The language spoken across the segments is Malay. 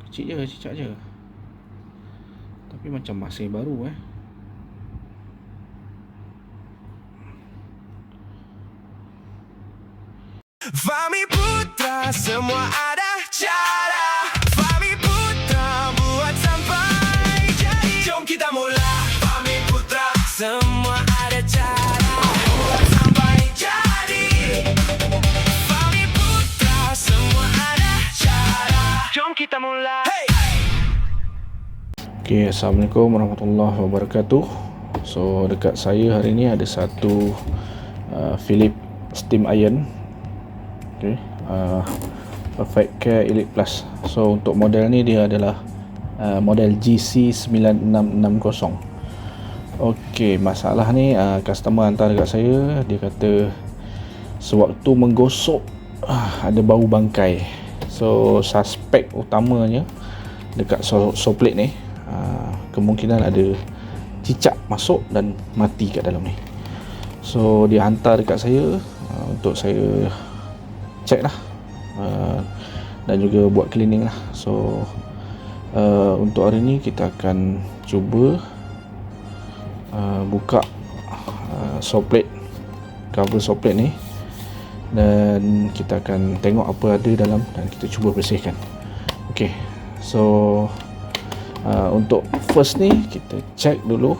Kecil je, cicak je. Tapi macam masih baru Fahmi Putra, semua ada cara. Fahmi Putra, buat sampai jadi. Jom kita mula. Fahmi Putra, semua ada cara. Buat sampai jadi. Fahmi Putra, semua ada cara. Jom kita mula. Hey! Okay, Assalamualaikum warahmatullahi wabarakatuh. So dekat saya hari ni ada satu Philips steam iron. Okay, Perfect Care Elite Plus. So untuk model ni dia adalah model GC9660. Okay, masalah ni customer hantar dekat saya. Dia kata sewaktu menggosok ada bau bangkai. So suspek utamanya dekat soplate ni, kemungkinan ada cicak masuk dan mati kat dalam ni. So dia hantar dekat saya untuk saya check lah, dan juga buat cleaning lah. So untuk hari ni kita akan cuba buka soplate, cover soplate ni, dan kita akan tengok apa ada dalam dan kita cuba bersihkan. Okay, so untuk first ni kita check dulu.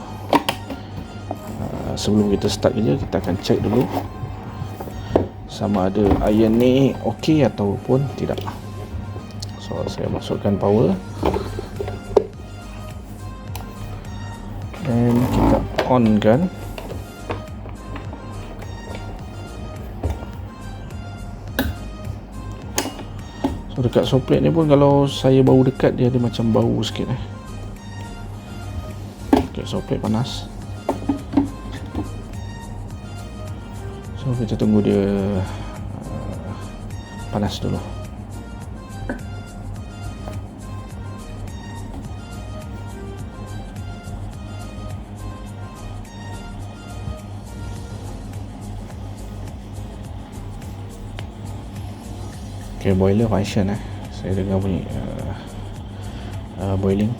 Sebelum kita start kerja, kita akan check dulu sama ada iron ni okey ataupun tidak. So saya masukkan power dan kita on kan. So dekat soplate ni pun kalau saya bau dekat, dia ada macam bau sikit Okay, soplate panas. So kita tunggu dia panas dulu. Okay, boiler function saya dengar bunyi boiling.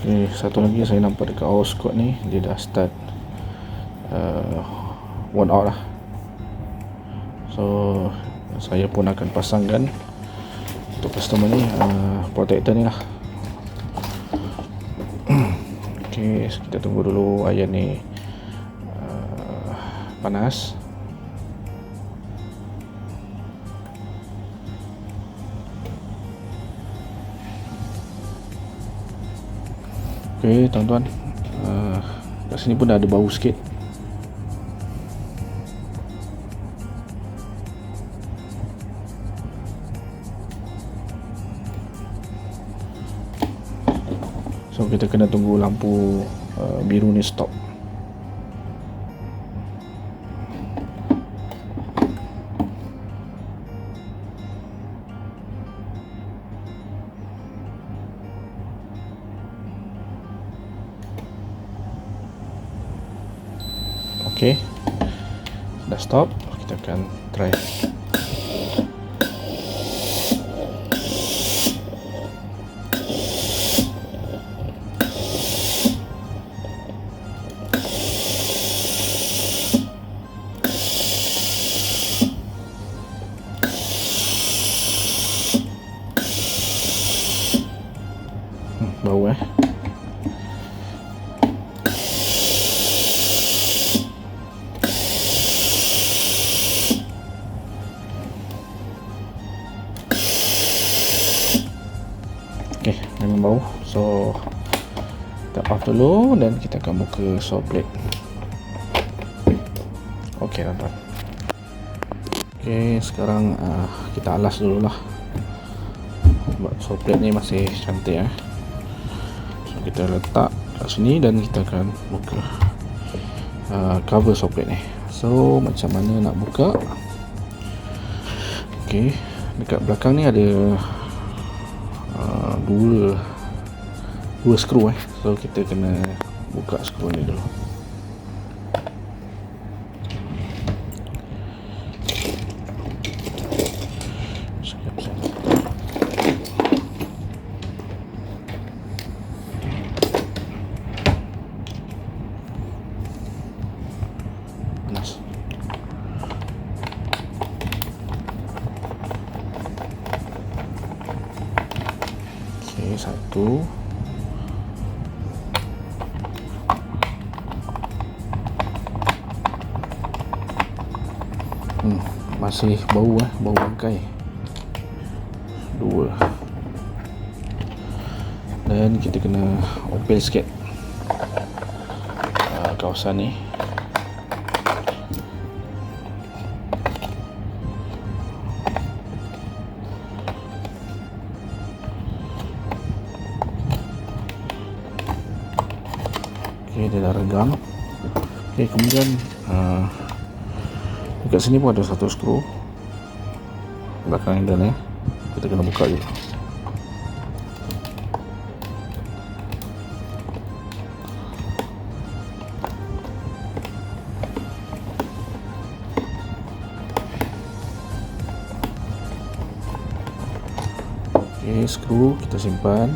Okay, satu lagi saya nampak dekat oscilloscope ni, dia dah start worn out lah. So saya pun akan pasangkan untuk customer ni protector ni lah. Okay, kita tunggu dulu iron ni panas. Okay, tuan-tuan, kat sini pun dah ada bau sikit. So kita kena tunggu lampu biru ni stop. Okay, dah stop. Kita akan try. Bau Okay, memang bau. So kita off dulu dan kita akan buka soplate. Okay, tuan-tuan. Okay, sekarang kita alas dulu lah, sebab soplate ni masih cantik So kita letak kat sini dan kita akan buka cover soplate ni. So macam mana nak buka? Okay, dekat belakang ni ada dua skru so kita kena buka skru ni dulu. Panas. Okey, satu. Masih bau bau bangkai. Dua. Dan kita kena opel sikit kawasan ni. Okey, dia dah regang. Okey, kemudian dekat sini pun ada satu skru belakang handle ni, kita kena buka juga. Okey, skru kita simpan.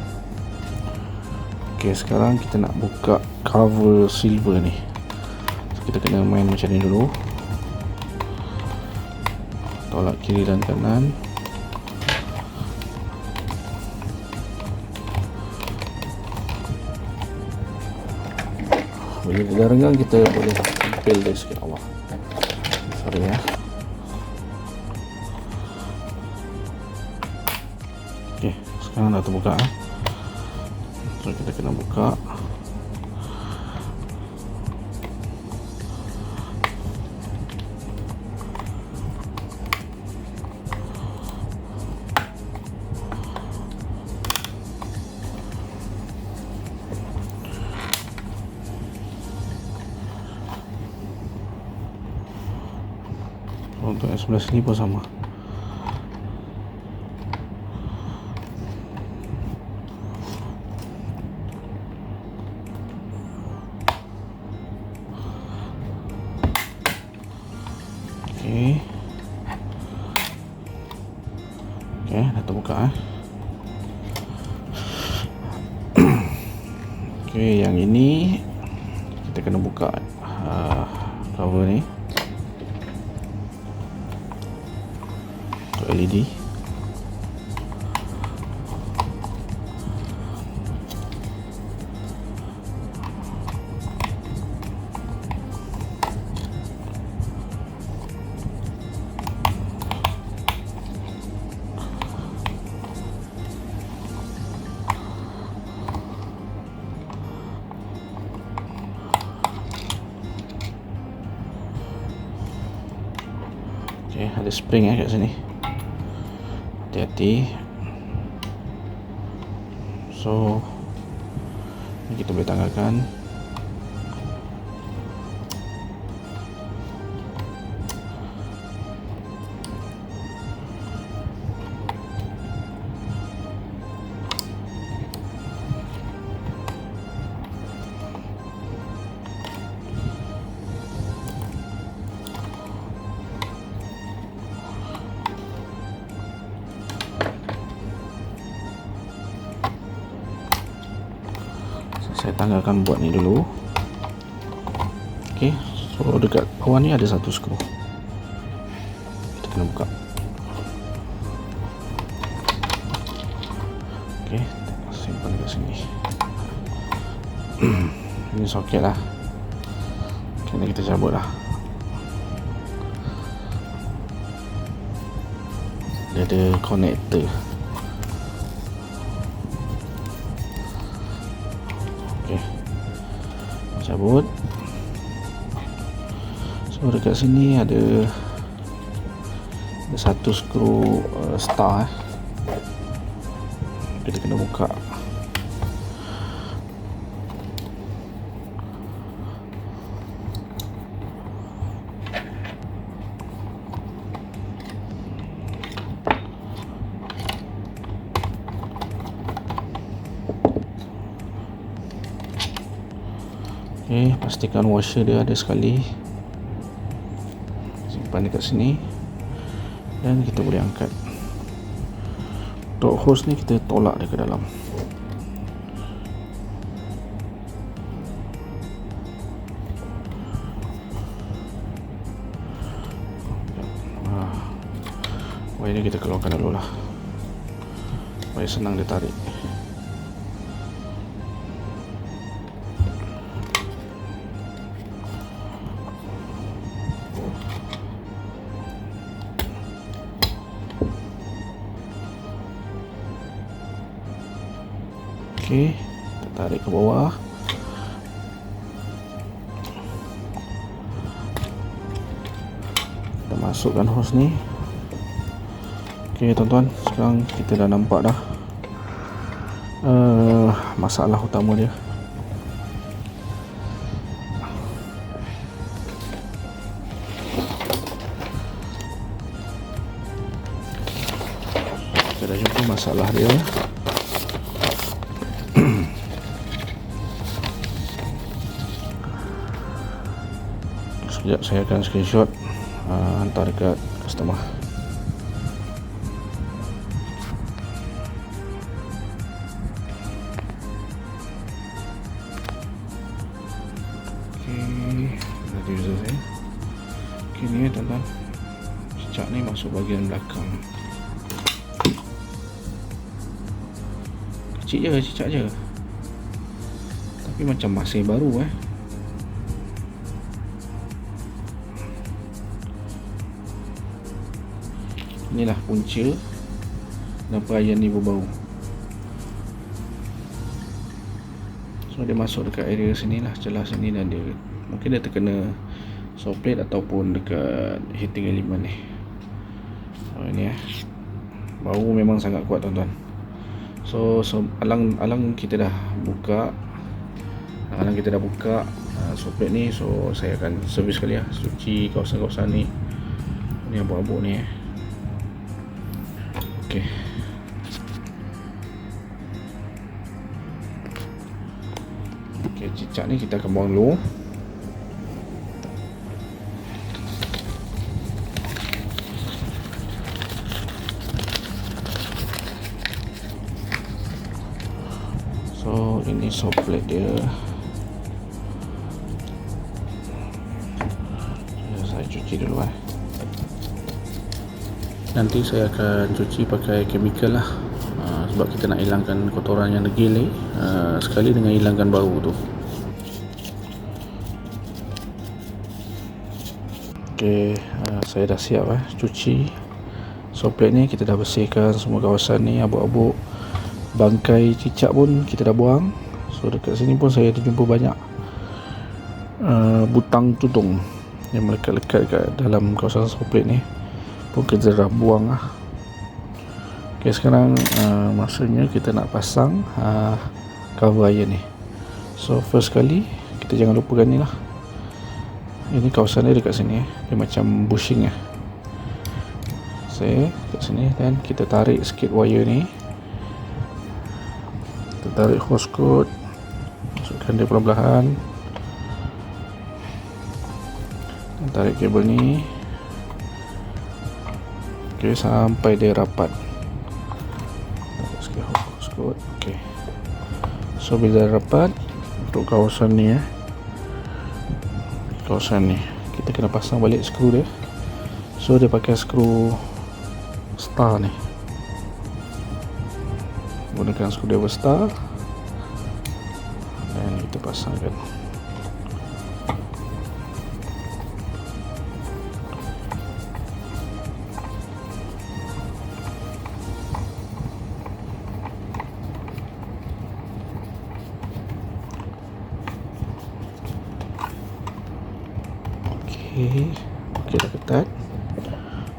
Okey, sekarang kita nak buka cover silver ni, so, kita kena main macam ni dulu. Tolak kiri dan kanan. Bila dia dah renggang, kita boleh tempel dia sikit awal. Sorry ya. Okey, sekarang dah terbuka. So kita kena buka. Untuk yang sebelah sini pun sama. Okey. Okey, dah terbuka Okey, yang ini kita kena buka cover ni. LED. Okey, ada spring kat sini. Hati-hati. So ni kita boleh tanggalkan. Saya tanggalkan buat ni dulu. Okey, so dekat bawah ni ada satu skru. Kita kena buka. Okey, simpan dekat sini. Ini soket lah. Kena kita cabut lah. Dia ada connector. Cabut. So dekat sini ada satu skru star. Kita kena buka. Okay, pastikan washer dia ada sekali. Simpan dekat sini dan kita boleh angkat. Untuk hose ni kita tolak dia ke dalam. Wire ni kita keluarkan dulu lah, supaya senang dia tarik. Okey, kita tarik ke bawah. Kita masukkan hose ni. Okey tuan-tuan, sekarang kita dah nampak dah masalah utama dia. Kita dah jumpa masalah dia. Sekejap saya akan screenshot, hantar dekat customer. Okey, user saya. Okey, ni tuan-tuan, cicak ni masuk bahagian belakang. Kecil je, cicak je, tapi macam masih baru. Inilah punca kenapa iron ni berbau. So dia masuk dekat area sini lah, celah sini, dan dia mungkin dia terkena saw plate ataupun dekat heating element ni. Ini bau memang sangat kuat tuan-tuan. So alang kita dah buka, saw plate ni. So saya akan servis sekali lah, cuci kawasan-kawasan ni, abu-abu ni. Okey. Okey, cicak ni kita akan buang dulu. So ini saw plate dia. Saya cuci dulu Nanti saya akan cuci pakai chemical lah, sebab kita nak hilangkan kotoran yang degil sekali dengan hilangkan bau tu. Okey, saya dah siap cuci saw plate ni. Kita dah bersihkan semua kawasan ni, abu-abu, bangkai cicak pun kita dah buang. So dekat sini pun saya terjumpa banyak butang tudung yang melekat-lekat kat dalam kawasan saw plate ni, pun kita dah buang lah. Ok, sekarang maksudnya kita nak pasang cover iron ni. So first kali kita jangan lupakan ni lah. Ini kawasan dia dekat sini, dia macam bushing saya kat sini, dan kita tarik sikit wire ni. Kita tarik hose cord, masukkan dia perlahan-lahan, dan tarik kabel ni. Okay, sampai dia rapat. Tarik sikit hose cord. Okay, so bila rapat, untuk kawasan ni kawasan ni kita kena pasang balik skru dia. So dia pakai skru star ni, gunakan screwdriver star dan kita pasangkan. Okey, dah ketat.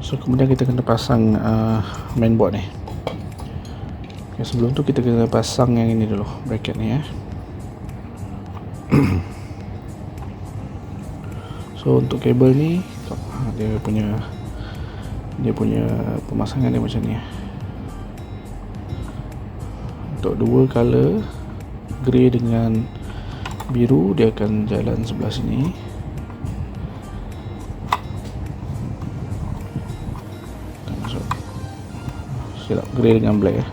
So kemudian kita kena pasang mainboard ni. Okay, sebelum tu kita kena pasang yang ini dulu, bracket ni So untuk kabel ni dia punya pemasangan dia macam ni. Untuk dua color, grey dengan biru dia akan jalan sebelah sini. Kita masuk silap grey dengan black ya.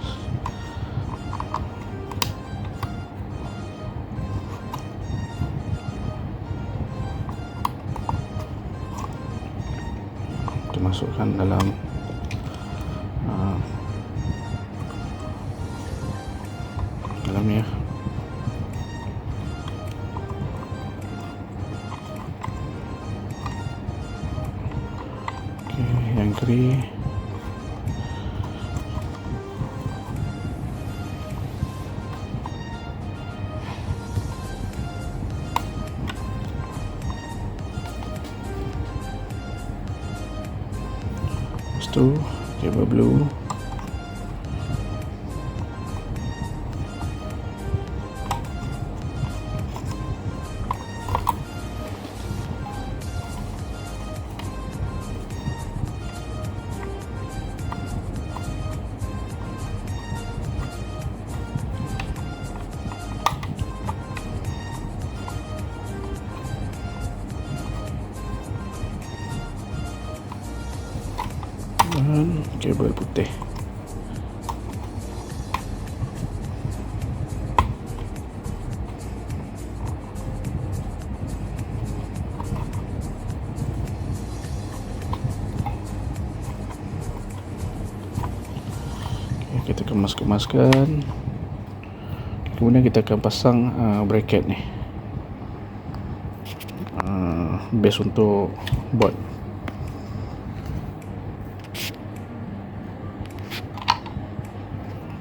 Kita masukkan dalam dalam ni ya. Yang grey lepas tu kabel blue, dan kabel putih. Okay, kita kemas-kemaskan. Kemudian kita akan pasang bracket ni, base untuk board.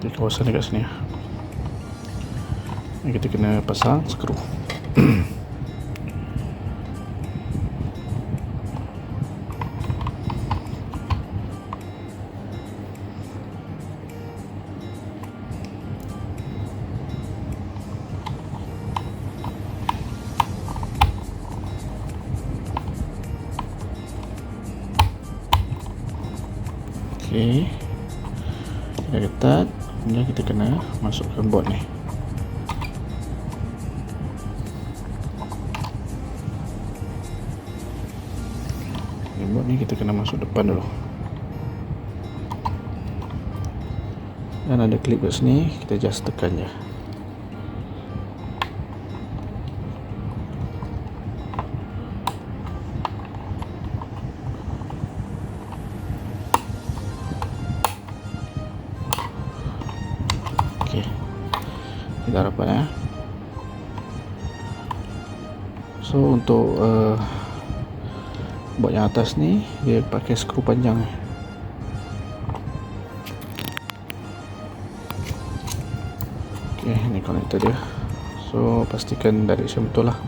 Di kawasan dekat sini. Kita kena pasang skru. Okey. Kita ketat. Kemudian kita kena masukkan board ni. Board ni kita kena masuk depan dulu. Dan ada klip kat sini, kita just tekan je. Kita rapat ya. So untuk buat yang atas ni dia pakai skru panjang. Okay, ni konektor dia. So pastikan direction betul lah.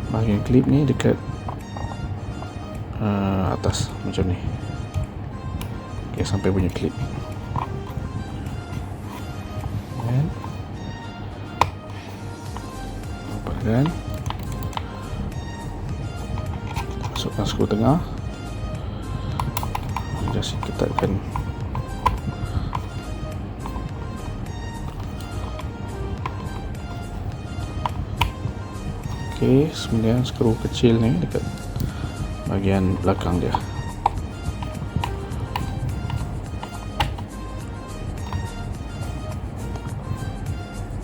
Bahagian klip ni dekat atas macam ni. Okay, sampai punya klip. Dan masukkan skru tengah, just ketatkan. Okey, kemudian skru kecil ni dekat bahagian belakang dia.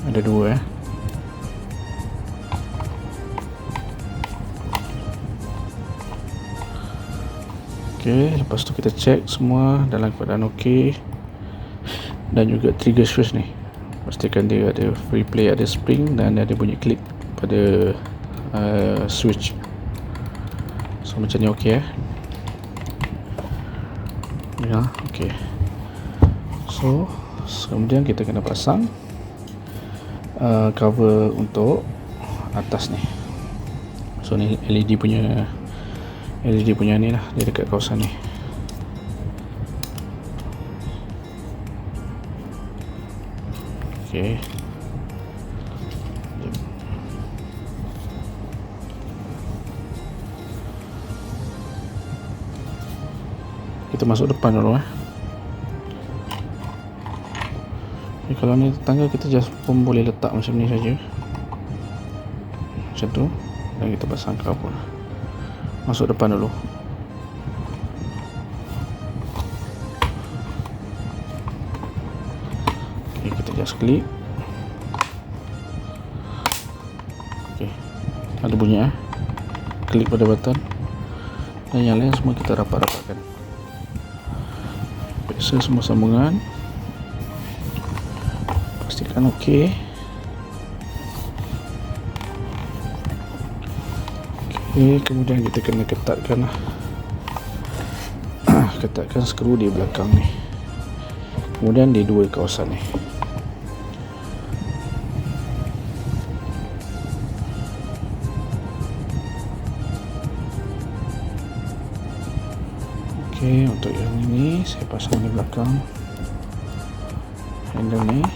Ada dua ya. Okey, lepas tu kita check semua dalam keadaan okey. Dan juga trigger switch ni, pastikan dia ada free play, ada spring dan ada bunyi klik pada switch. So macam ni okey ya, okey. So kemudian kita kena pasang cover untuk atas ni. So ni LED punya ni lah, dia dekat kawasan ni. Okey. Kita masuk depan dulu Okay, kalau ni tangga kita just pun boleh letak macam ni saja. macam tu. Dan kita pasang cover. Masuk depan dulu. Okay, kita just klik. Okay, ada bunyi klik pada button. Dan yang lain semua kita rapat-rapatkan. Periksa semua sambungan. Pastikan okey. Okey, kemudian kita kena ketatkan ketatkan skru di belakang ni. Kemudian di dua kawasan ni. Okey, untuk yang ini saya pasang di belakang handle ni.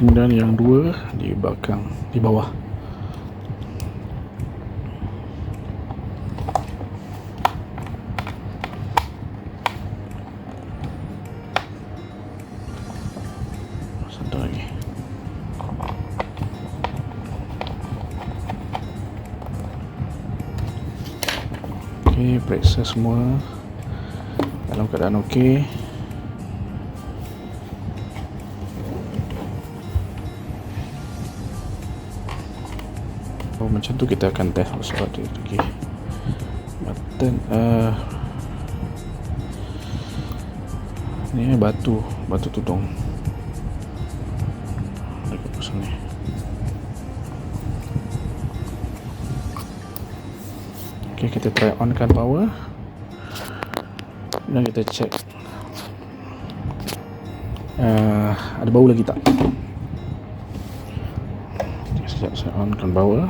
Kemudian yang dua di belakang, di bawah. Satu lagi. Okey, periksa semua dalam keadaan okey. Macam tu kita akan test soal tu lagi. Button ni batu tudung dekat pasal ni. Okey, kita try on kan power dan kita check ada bau lagi tak. Sekejap saya on kan power.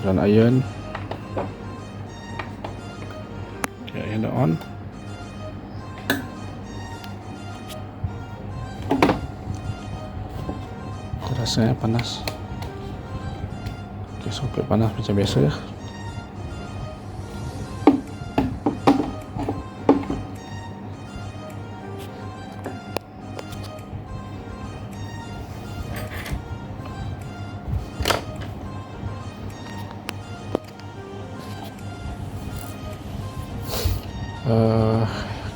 On iron. Okay, iron dah on. Terasa panas. Okay, soket panas macam biasa.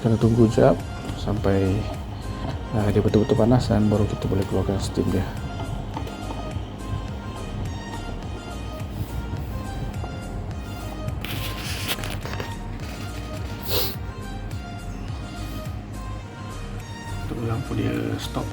Kena tunggu jap sampai dia betul-betul panas dan baru kita boleh keluarkan steam dia. Untuk lampu dia stop.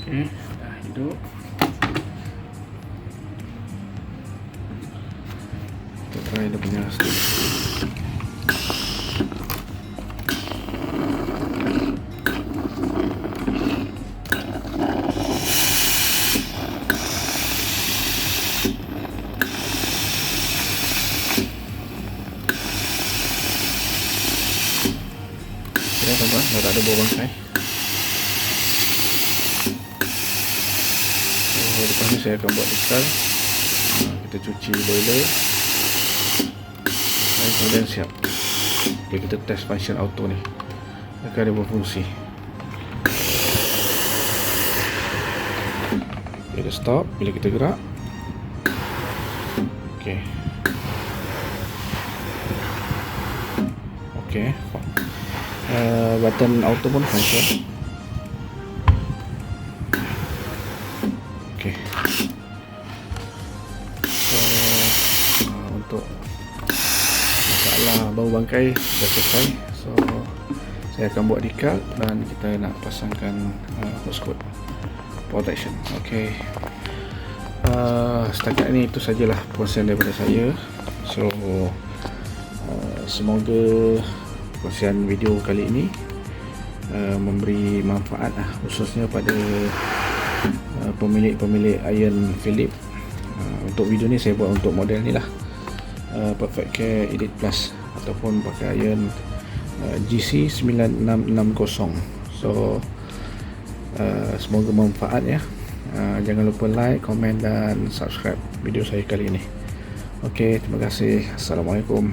Okey, dah hidup. Kita try dia punya steam. Okey, tuan-tuan, dah tak ada bau bangkai. Lepas ni saya akan buat ikal. Kita cuci boiler dan kemudian siap. Okay, kita test function auto ni, akan dia berfungsi. Okay, dia stop bila kita gerak. Okay. Okay, Button auto pun function. Okay. So untuk masalah bau bangkai dah selesai. So saya akan buat decal dan kita nak pasangkan hostcode protection. Okay. Setakat ini itu sajalah perkongsian daripada saya. So semoga perkongsian video kali ini memberi manfaat khususnya pada pemilik iron Philips. Untuk video ni saya buat untuk model ni lah, Perfect Care Elite Plus ataupun pakai iron GC 9660. So semoga manfaat ya. Jangan lupa like, komen dan subscribe video saya kali ini. Okey, terima kasih. Assalamualaikum.